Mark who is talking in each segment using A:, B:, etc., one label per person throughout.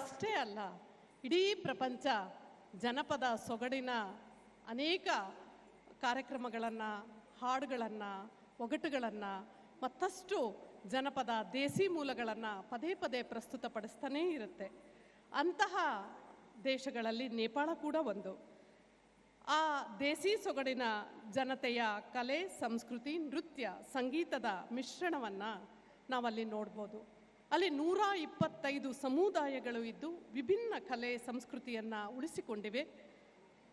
A: ಅಷ್ಟೇ ಅಲ್ಲ, ಇಡೀ ಪ್ರಪಂಚ ಜನಪದ ಸೊಗಡಿನ ಅನೇಕ ಕಾರ್ಯಕ್ರಮಗಳನ್ನು, ಹಾಡುಗಳನ್ನು, ಒಗಟುಗಳನ್ನು, ಮತ್ತಷ್ಟು ಜನಪದ ದೇಸಿ ಮೂಲಗಳನ್ನು ಪದೇ ಪದೇ ಪ್ರಸ್ತುತಪಡಿಸ್ತಾನೇ ಇರುತ್ತೆ. ಅಂತಹ ದೇಶಗಳಲ್ಲಿ ನೇಪಾಳ ಕೂಡ ಒಂದು. ಆ ದೇಸಿ ಸೊಗಡಿನ ಜನತೆಯ ಕಲೆ, ಸಂಸ್ಕೃತಿ, ನೃತ್ಯ, ಸಂಗೀತದ ಮಿಶ್ರಣವನ್ನು ನಾವಲ್ಲಿ ನೋಡ್ಬೋದು. ಅಲ್ಲಿ 125 ಸಮುದಾಯಗಳು ಇದ್ದು ವಿಭಿನ್ನ ಕಲೆ ಸಂಸ್ಕೃತಿಯನ್ನು ಉಳಿಸಿಕೊಂಡಿವೆ.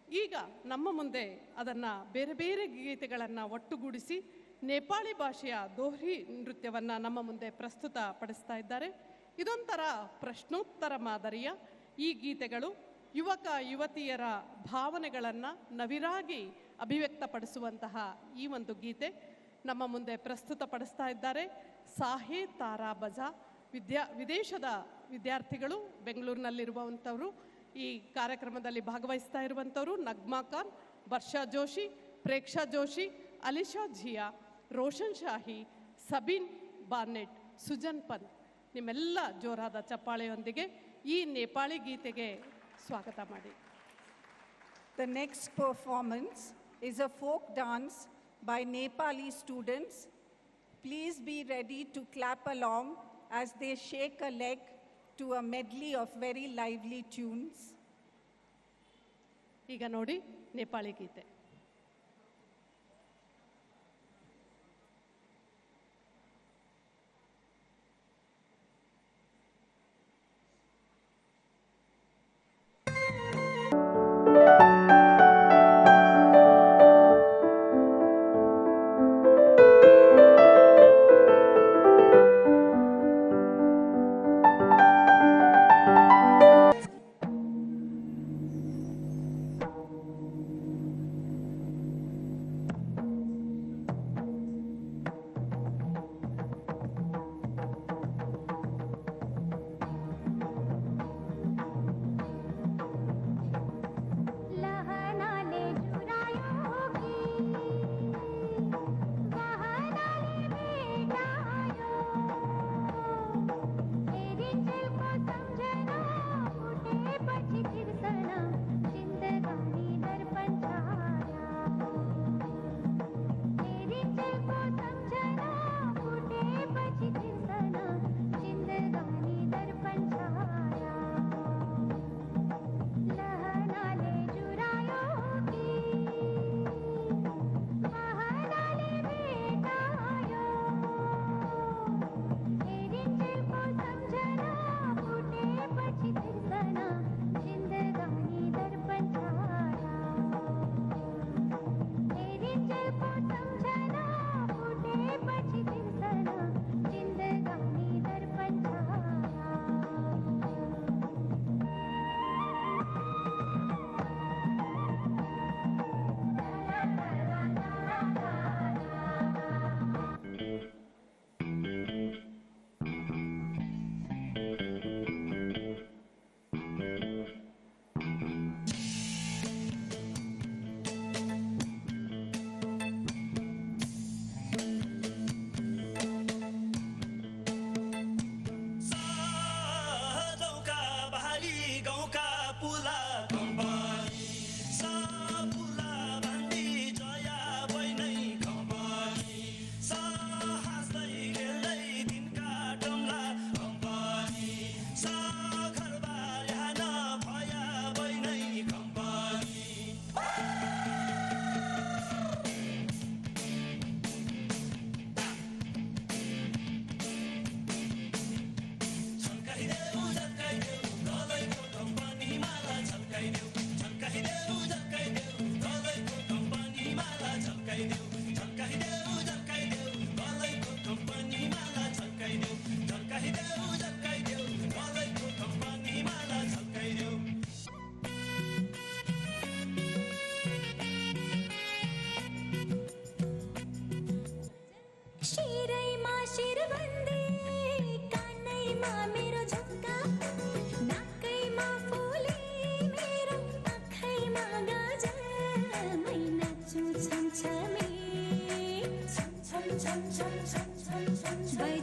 A: ಈಗ ನಮ್ಮ ಮುಂದೆ ಅದನ್ನು ಬೇರೆ ಬೇರೆ ಗೀತೆಗಳನ್ನು ಒಟ್ಟುಗೂಡಿಸಿ ನೇಪಾಳಿ ಭಾಷೆಯ ದೋಹ್ರಿ ನೃತ್ಯವನ್ನು ನಮ್ಮ ಮುಂದೆ ಪ್ರಸ್ತುತಪಡಿಸ್ತಾ ಇದ್ದಾರೆ. ಇದೊಂಥರ ಪ್ರಶ್ನೋತ್ತರ ಮಾದರಿಯ ಈ ಗೀತೆಗಳು ಯುವಕ ಯುವತಿಯರ ಭಾವನೆಗಳನ್ನು ನವಿರಾಗಿ ಅಭಿವ್ಯಕ್ತಪಡಿಸುವಂತಹ ಈ ಒಂದು ಗೀತೆ ನಮ್ಮ ಮುಂದೆ ಪ್ರಸ್ತುತಪಡಿಸ್ತಾ ಇದ್ದಾರೆ ಸಾಹೇ ತಾರಾ ಬಜಾ. ವಿದೇಶದ ವಿದ್ಯಾರ್ಥಿಗಳು, ಬೆಂಗಳೂರಿನಲ್ಲಿರುವಂಥವರು, ಈ ಕಾರ್ಯಕ್ರಮದಲ್ಲಿ ಭಾಗವಹಿಸ್ತಾ ಇರುವಂಥವರು ನಗ್ಮಾ ಖಾನ್, ವರ್ಷಾ ಜೋಶಿ, ಪ್ರೇಕ್ಷಾ ಜೋಶಿ, ಅಲಿಶಾ ಝಿಯಾ, ರೋಷನ್ ಶಾಹಿ, ಸಬೀನ್ ಬಾರ್ನೆಟ್, ಸುಜನ್ ಪಂತ್. ನಿಮ್ಮೆಲ್ಲ ಜೋರಾದ ಚಪ್ಪಾಳೆಯೊಂದಿಗೆ ಈ ನೇಪಾಳಿ ಗೀತೆಗೆ ಸ್ವಾಗತ ಮಾಡಿ.
B: The next performance is a folk dance by Nepali students. Please be ready to clap along as they shake a leg to a medley of very lively tunes.
A: ಈಗ ನೋಡಿ ನೇಪಾಳಿ ಗೀತೆ.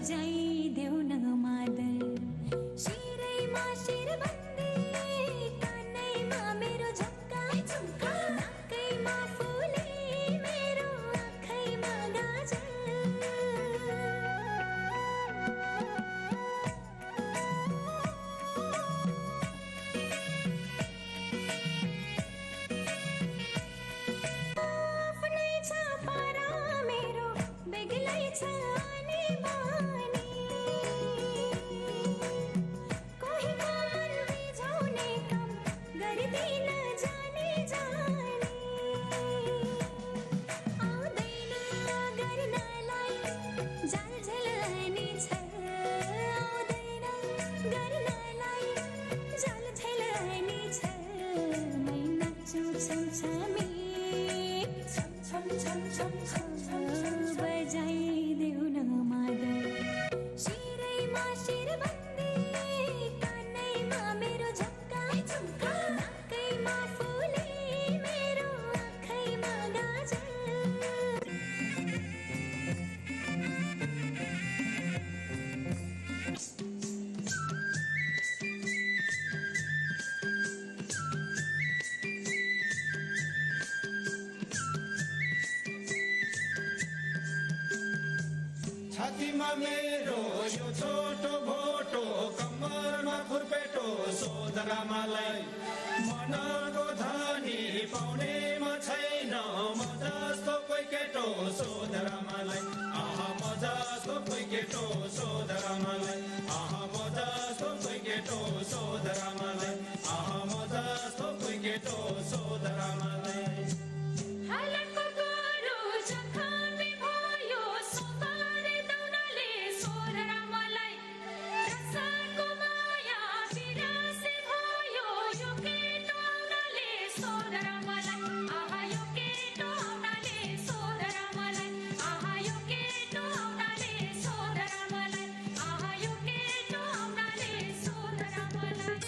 C: बजाई देऊ न मादल शिरैमा शिरबन्दी आने बानी कोही का मन बिझाउने काम गर्दिन जाने जाने आउँदैन गर्नलाई जालझेल अनि छ आउँदैन गर्नलाई जालझेल अनि छ मै नाच्छु छमछमी छम छम छम छम छम छम बजाइदेऊ न मादल शिरैमा शिरबन्दी कानैमा मेरो झुम्का झुम्का नाकैमा फुले मेरो आँखैमा गाजल
D: छातीमा मेरो यो छोटो भोटो कम्मरमा खुर्पेटो सोधरामालाई मनको धनी पाउनेमा छैन म जस्तो कोही केटो सोधरामालाई आहा म जस्तो कोही केटो सोधरामालाई आहा म जस्तो कोही केटो सोधरामालाई आहा म जस्तो कोही केटो सोधरामालाई
C: हालको गोरु चखाने भयो सोबारे दाउनाले सोधरामलाई रसाको माया बिरासे भयो यो केटो आउनाले सोधरामलाई आहा यो केटो आउनाले सोधरामलाई आहा यो केटो आउनाले सोधरामलाई आहा यो केटो आउनाले सोधरामलाई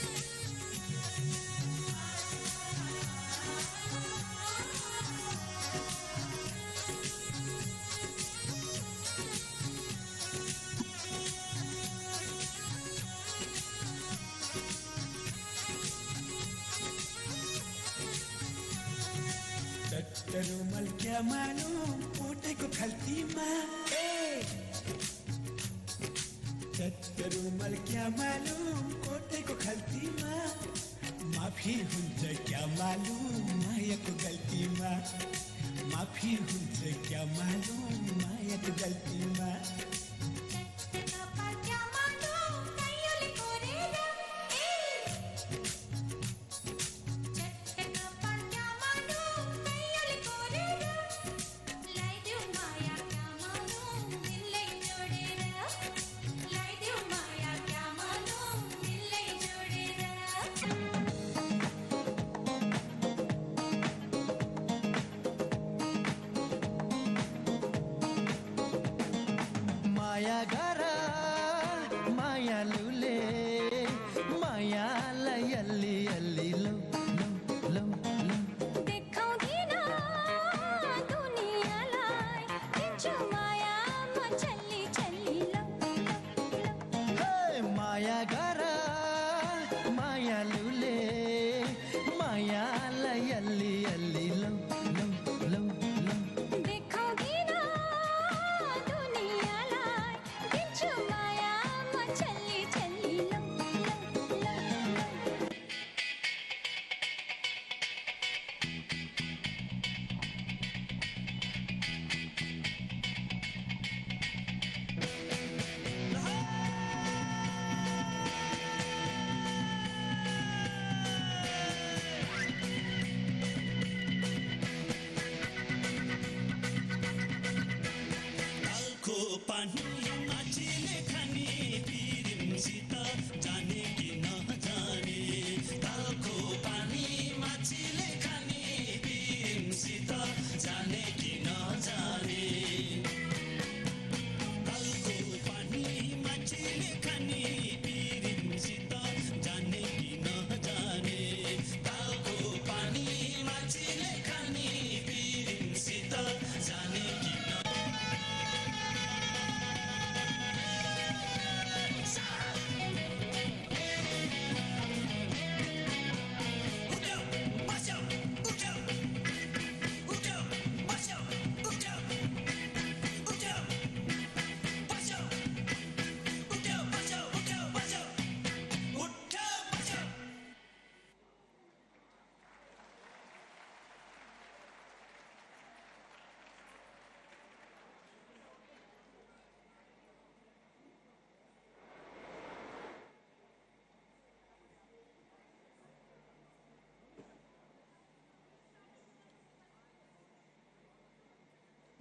E: रुमाल क्या मालूम पोटेको खल्तीमा रुमाल क्या मालूम कोटेको खल्तीमा माफी हुन्छ क्या मालूम मायाको गल्तीमा माफी हुन्छ क्या मालूम मायाको गल्तीमा
F: माया गर मायालुले मायालाई अल्ली अल्ली लौ लौ लौ लौ
C: देखाउँदिन दुनियाँलाई दिन्छु माया म छल्ली छल्ली लौ लौ लौ
F: हे माया गर मायालुले मायालाई अल्ली अल्ली लौ लौ लौ लौ
C: देखाउँदिन दुनियाँलाई दिन्छु माया म छल्ली छल्ली लौ लौ लौ लौ
D: तालको पानी माछीले खाने पिरिमसित जाने कि नजाने तालको पानी माछीले खाने पिरिमसित जाने कि नजाने तालको पानी माछीले खाने पिरिमसित जाने कि नजाने तालको पानी माछीले खाने पिरिमसित जाने कि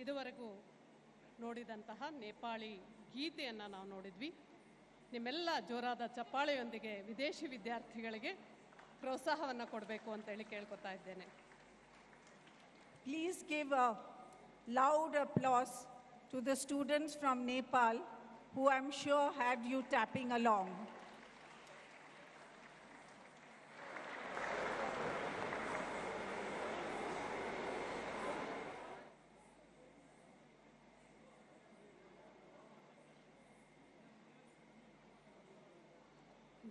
A: ಇದುವರೆಗೂ ನೋಡಿದಂತಹ ನೇಪಾಳಿ ಗೀತೆಯನ್ನು ನಾವು ನೋಡಿದ್ವಿ. ನಿಮ್ಮೆಲ್ಲ ಜೋರಾದ ಚಪ್ಪಾಳೆಯೊಂದಿಗೆ ವಿದೇಶಿ ವಿದ್ಯಾರ್ಥಿಗಳಿಗೆ ಪ್ರೋತ್ಸಾಹವನ್ನು ಕೊಡಬೇಕು ಅಂತೇಳಿ ಕೇಳ್ಕೊತಾ ಇದ್ದೇನೆ.
B: Please give a loud applause to the students from Nepal who I'm sure had you tapping along.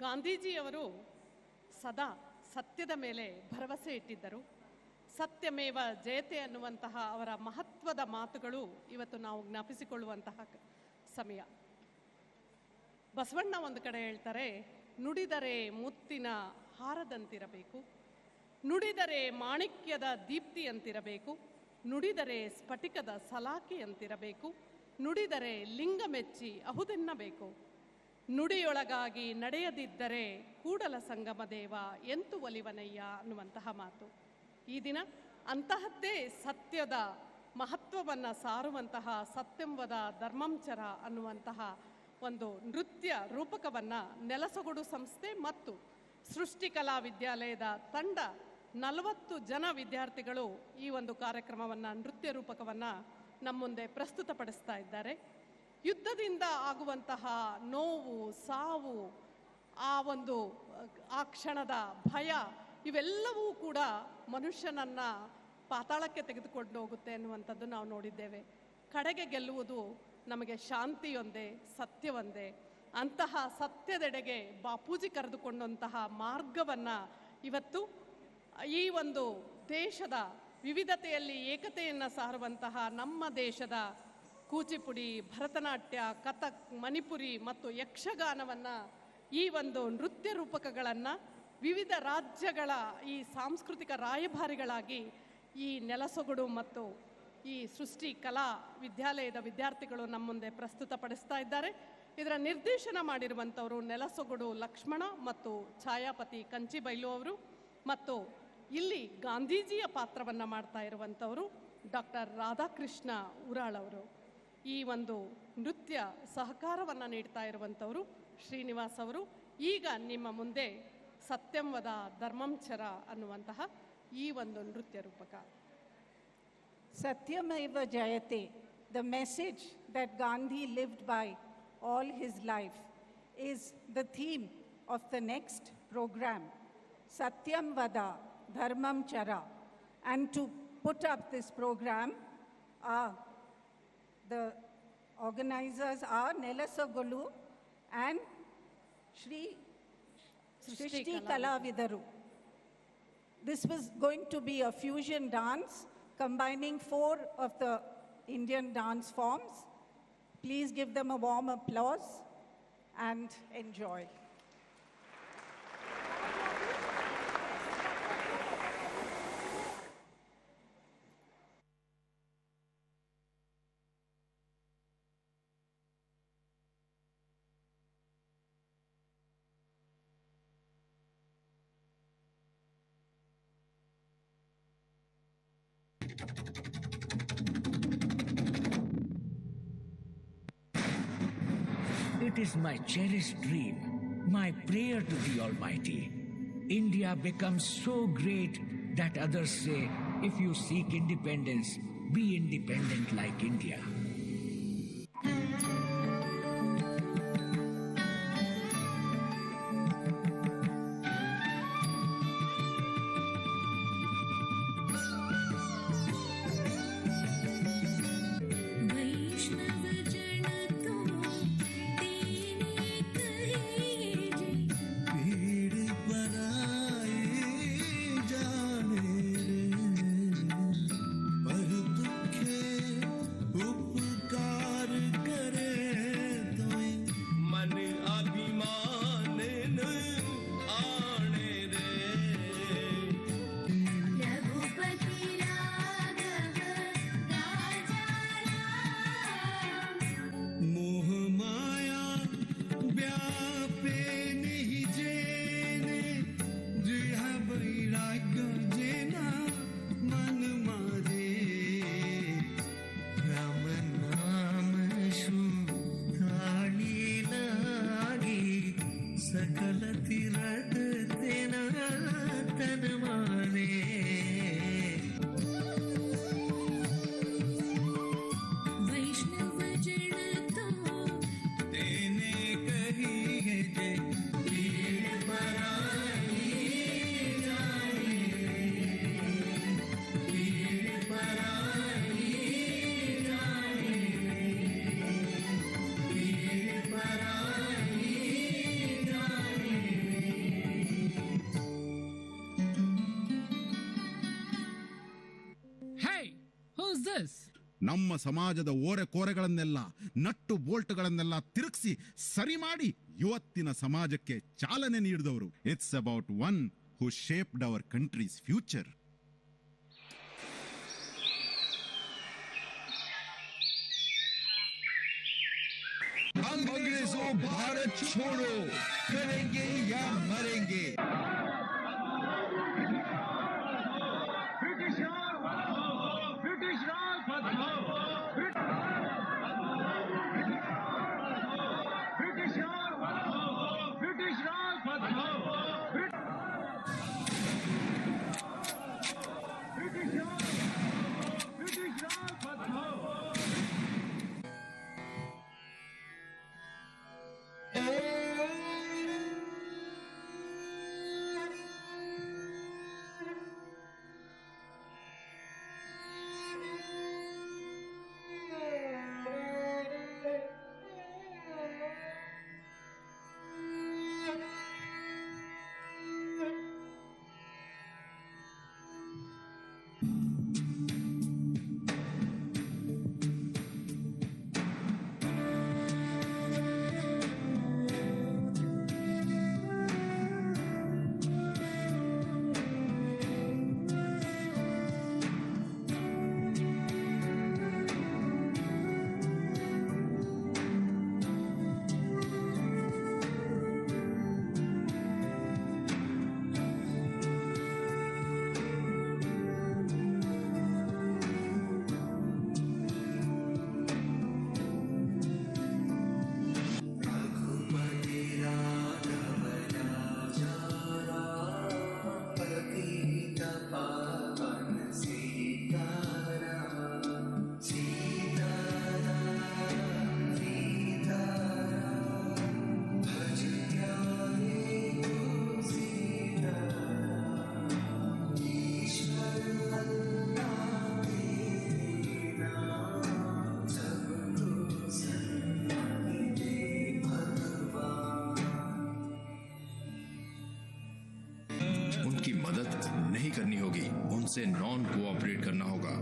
A: ಗಾಂಧೀಜಿಯವರು ಸದಾ ಸತ್ಯದ ಮೇಲೆ ಭರವಸೆ ಇಟ್ಟಿದ್ದರು. ಸತ್ಯಮೇವ ಜಯತೆ ಅನ್ನುವಂತಹ ಅವರ ಮಹತ್ವದ ಮಾತುಗಳು ಇವತ್ತು ನಾವು ಜ್ಞಾಪಿಸಿಕೊಳ್ಳುವಂತಹ ಸಮಯ. ಬಸವಣ್ಣ ಒಂದು ಕಡೆ ಹೇಳ್ತಾರೆ, ನುಡಿದರೆ ಮುತ್ತಿನ ಹಾರದಂತಿರಬೇಕು, ನುಡಿದರೆ ಮಾಣಿಕ್ಯದ ದೀಪ್ತಿಯಂತಿರಬೇಕು, ನುಡಿದರೆ ಸ್ಫಟಿಕದ ಸಲಾಕೆಯಂತಿರಬೇಕು, ನುಡಿದರೆ ಲಿಂಗ ಮೆಚ್ಚಿ ಅಹುದೆನ್ನಬೇಕು, ನುಡಿಯೊಳಗಾಗಿ ನಡೆಯದಿದ್ದರೆ ಕೂಡಲ ಸಂಗಮ ದೇವ ಎಂತು ಒಲಿವನಯ್ಯ ಅನ್ನುವಂತಹ ಮಾತು. ಈ ದಿನ ಅಂತಹದ್ದೇ ಸತ್ಯದ ಮಹತ್ವವನ್ನು ಸಾರುವಂತಹ ಸತ್ಯಂವದ ಧರ್ಮಂಚರ ಅನ್ನುವಂತಹ ಒಂದು ನೃತ್ಯ ರೂಪಕವನ್ನು ನೆಲಸೊಗಡು ಸಂಸ್ಥೆ ಮತ್ತು ಸೃಷ್ಟಿಕಲಾ ವಿದ್ಯಾಲಯದ ತಂಡ 40 ಜನ ವಿದ್ಯಾರ್ಥಿಗಳು ಈ ಒಂದು ಕಾರ್ಯಕ್ರಮವನ್ನು, ನೃತ್ಯ ರೂಪಕವನ್ನು ನಮ್ಮ ಮುಂದೆ ಪ್ರಸ್ತುತಪಡಿಸ್ತಾ ಇದ್ದಾರೆ. ಯುದ್ಧದಿಂದ ಆಗುವಂತಹ ನೋವು, ಸಾವು, ಆ ಕ್ಷಣದ ಭಯ ಇವೆಲ್ಲವೂ ಕೂಡ ಮನುಷ್ಯನನ್ನು ಪಾತಾಳಕ್ಕೆ ತೆಗೆದುಕೊಂಡು ಹೋಗುತ್ತೆ ಅನ್ನುವಂಥದ್ದು ನಾವು ನೋಡಿದ್ದೇವೆ. ಕಡೆಗೆ ಗೆಲ್ಲುವುದು ನಮಗೆ ಶಾಂತಿಯೊಂದೇ, ಸತ್ಯವೊಂದೇ. ಅಂತಹ ಸತ್ಯದೆಡೆಗೆ ಬಾಪೂಜಿ ಕರೆದುಕೊಂಡಂತಹ ಮಾರ್ಗವನ್ನು ಇವತ್ತು ಈ ಒಂದು ದೇಶದ ವಿವಿಧತೆಯಲ್ಲಿ ಏಕತೆಯನ್ನು ಸಾರುವಂತಹ ನಮ್ಮ ದೇಶದ ಕೂಚಿಪುಡಿ, ಭರತನಾಟ್ಯ, ಕಥಕ್, ಮಣಿಪುರಿ ಮತ್ತು ಯಕ್ಷಗಾನವನ್ನು, ಈ ಒಂದು ನೃತ್ಯ ರೂಪಕಗಳನ್ನು ವಿವಿಧ ರಾಜ್ಯಗಳ ಈ ಸಾಂಸ್ಕೃತಿಕ ರಾಯಭಾರಿಗಳಾಗಿ ಈ ನೆಲಸೊಗಡು ಮತ್ತು ಈ ಸೃಷ್ಟಿ ಕಲಾ ವಿದ್ಯಾಲಯದ ವಿದ್ಯಾರ್ಥಿಗಳು ನಮ್ಮ ಮುಂದೆ ಪ್ರಸ್ತುತಪಡಿಸ್ತಾ ಇದ್ದಾರೆ. ಇದರ ನಿರ್ದೇಶನ ಮಾಡಿರುವಂಥವರು ನೆಲಸೊಗಡು ಲಕ್ಷ್ಮಣ ಮತ್ತು ಛಾಯಾಪತಿ ಕಂಚಿಬೈಲು ಅವರು, ಮತ್ತು ಇಲ್ಲಿ ಗಾಂಧೀಜಿಯ ಪಾತ್ರವನ್ನು ಮಾಡ್ತಾ ಇರುವಂಥವರು ಡಾಕ್ಟರ್ ರಾಧಾಕೃಷ್ಣ ಉರಾಳ್ ಅವರು. ಈ ಒಂದು ನೃತ್ಯ ಸಹಕಾರವನ್ನು ನೀಡ್ತಾ ಇರುವಂಥವರು ಶ್ರೀನಿವಾಸ್ ಅವರು. ಈಗ ನಿಮ್ಮ ಮುಂದೆ ಸತ್ಯಂವದ ಧರ್ಮಂಚರ ಅನ್ನುವಂತಹ ಈ ಒಂದು ನೃತ್ಯ ರೂಪಕ.
B: Satyameva Jayate, the message that Gandhi lived by all his life, is the theme of the next program, Satyam Vada Dharmam Chara. And to put up this program, the organizers are Nelasogolu and Srishti Kalavidaru. This was going to be a fusion dance combining 4 of the Indian dance forms. Please give them a warm applause and enjoy.
G: It is my cherished dream, my prayer to the Almighty. India becomes so great that others say, if you seek independence, be independent like India.
E: Oop.
H: ನಮ್ಮ ಸಮಾಜದ ಓರೆ ಕೋರೆಗಳನ್ನೆಲ್ಲ nut ಬೋಲ್ಟ್ಗಳನ್ನೆಲ್ಲ ತಿರುಗಿಸಿ ಸರಿ ಮಾಡಿ ಇವತ್ತಿನ ಸಮಾಜಕ್ಕೆ ಚಾಲನೆ ನೀಡಿದವರು. It's about one who shaped our countries future.
F: हम अंग्रेजों भारत छोड़ो, करेंगे या मरेंगे.
I: उनकी मदद नहीं करनी होगी, उनसे नॉन कोऑपरेट करना होगा.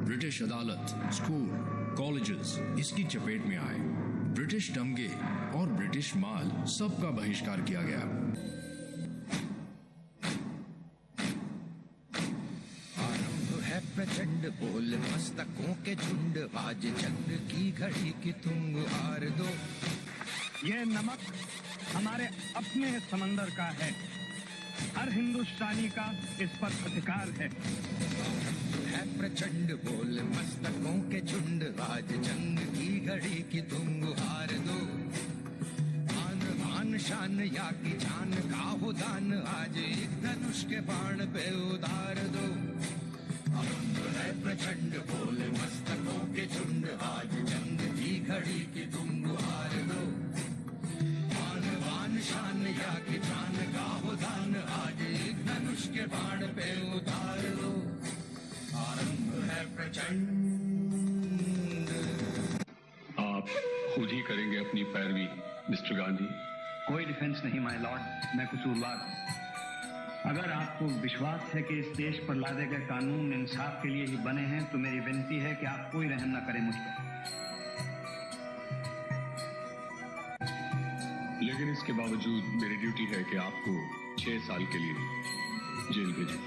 I: ब्रिटिश अदालत, स्कूल, कॉलेजेस इसकी चपेट में आए. ब्रिटिश दंगे और ब्रिटिश माल सबका बहिष्कार किया गया.
F: आरंभ है प्रचंड बोल मस्तकों के झुंड, आज जंग की घड़ी की तुम हार दो.
J: ये नमक हमारे अपने समंदर का है, हर हिंदुस्तानी का इस पर अधिकार है.
F: प्रचंड बोल मस्तकों के झुंड, आज जंग की घड़ी की तुम हार दो. आन बान शान या की जान का हो दान, आज एक धनुष के बाण पे उतार दो. आरंभ है प्रचंड बोल मस्तकों के झुंड, आज जंग की घड़ी की तुम हार दो. आन बान शान या की जान का हो दान, आज एक धनुष के बाण पे उतार दो. आरंभ है प्रचंड.
J: आप खुद ही करेंगे अपनी पैरवी मिस्टर गांधी. कोई डिफेंस नहीं माय लॉर्ड, मैं कसूरवार हूं. अगर आपको विश्वास है कि इस देश पर लादे गए कानून इंसाफ के लिए ही बने हैं, तो मेरी विनती है कि आप कोई रहम न करें मुझ पर. लेकिन इसके बावजूद मेरी ड्यूटी है कि आपको 6 साल के लिए जेल भेजें.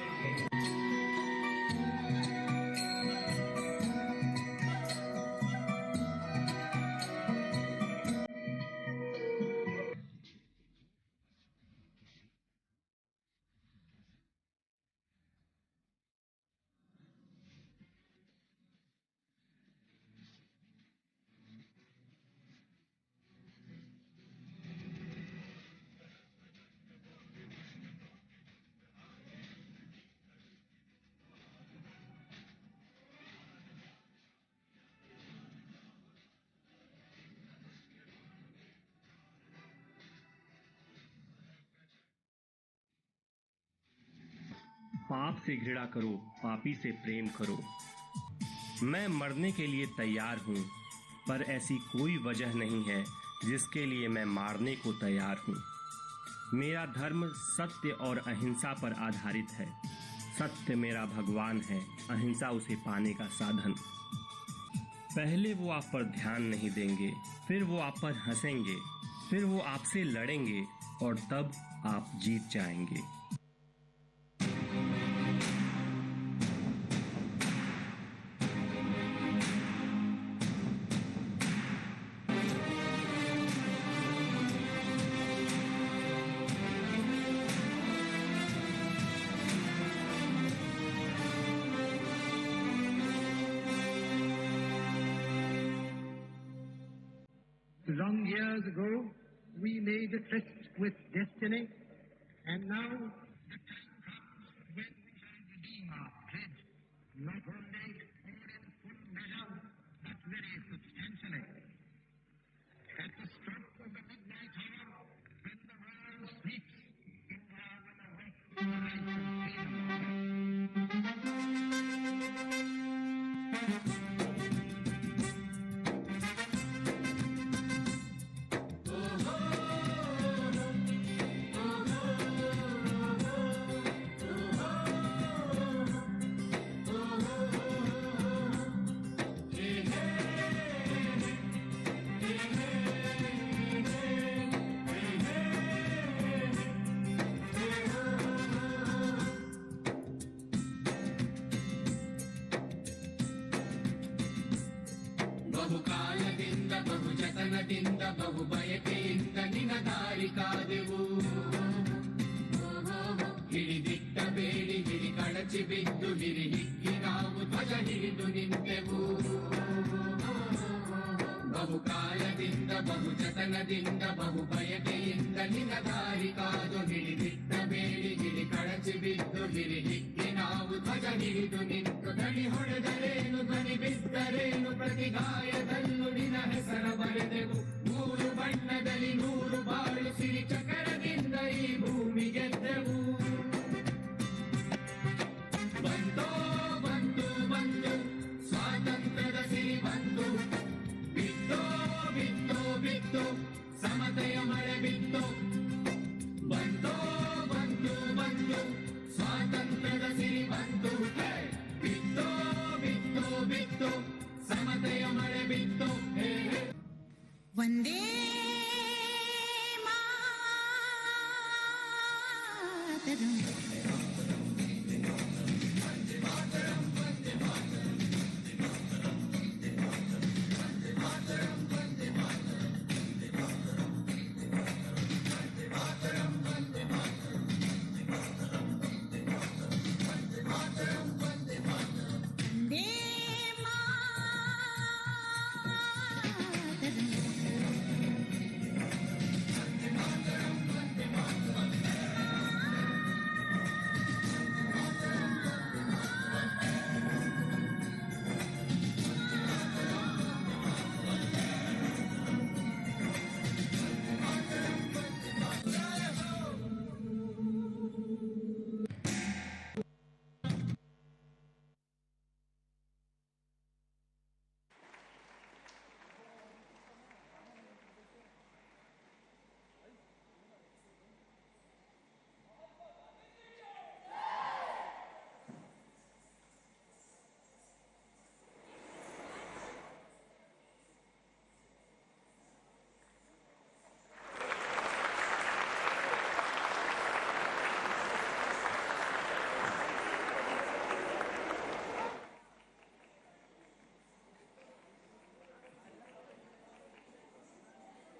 K: पाप से घृणा करो, पापी से प्रेम करो. मैं मरने के लिए तैयार हूँ, पर ऐसी कोई वजह नहीं है जिसके लिए मैं मारने को तैयार हूँ. मेरा धर्म सत्य और अहिंसा पर आधारित है. सत्य मेरा भगवान है, अहिंसा उसे पाने का साधन. पहले वो आप पर ध्यान नहीं देंगे, फिर वो आप पर हंसेंगे, फिर वो आपसे लड़ेंगे और तब आप जीत जाएंगे।
L: Long years ago, we made a tryst with destiny, and now the time comes when we shall redeem our pledge, not only in full measure, but very substantially. At the stroke of the midnight hour, when the world sleeps, India will awake to life and freedom.
M: ಬಹುಕಾಲದಿಂದ ಬಹು ಜತನದಿಂದ ಬಹು ಬಯಕೆಯಿಂದ ನಿನ ದಾರಿ ಕಾದೆವು. ಹಿಡಿದಿಟ್ಟ ಬೇಡಿ ಹಿಡಿ ಕಳಚಿ ಬಿದ್ದು ಹಿರಿ ಹಿಗ್ಗಿ ನಾವು ಧ್ವಜ ಹಿಡಿದು ನಿಂತೆವು. ಬಹುಕಾಲದಿಂದ ಬಹು ಜತನದಿಂದ ಬಹು ಬಯಕೆಯಿಂದ ನಿನ ದಾರಿ ಕಾದು ಹಿಡಿದಿಟ್ಟ ಬೇಡಿ ಹಿಡಿ ಕಳಚಿ ಬಿದ್ದು ಹಿರಿ ಹಿಗ್ಗಿ ನಾವು ಧ್ವಜ ಹಿಡಿದು ನಿಂತು. ದನಿ ಹೊಡೆದರೇನು ಧ್ವನಿ ಬಿದ್ದರೇನು ಪ್ರತಿ ಗಾಯದಲ್ಲೂ ನಿನ ಹೆಸರ ಬರೆದೆವು. ಮೂರು ಬಣ್ಣದಲ್ಲಿ ನೂರು ಬಾಳು ಸಿರಿ ಚಕರದಿಂದ ಈ ಭೂಮಿ ಗೆದ್ದೆವು. ಬಂತೋ ಬಂತು ಬಂತು ಸ್ವಾತಂತ್ರ್ಯದ ಸಿರಿ ಬಂತು. ಬಿತ್ತೋ ಬಿತ್ತೋ ಬಿತ್ತು ಸಮತೆಯ ಮಳೆ ಬಿತ್ತು. ಬಂತೋ ಬಂತು ಬಂತು ಸ್ವಾತಂತ್ರ್ಯದ ಸಿರಿ ಬಂತು. ಬಿತ್ತೋ ಬಿತ್ತೋ ಬಿತ್ತು ಸಮತೆಯ ಮಳೆ ಬಿತ್ತು.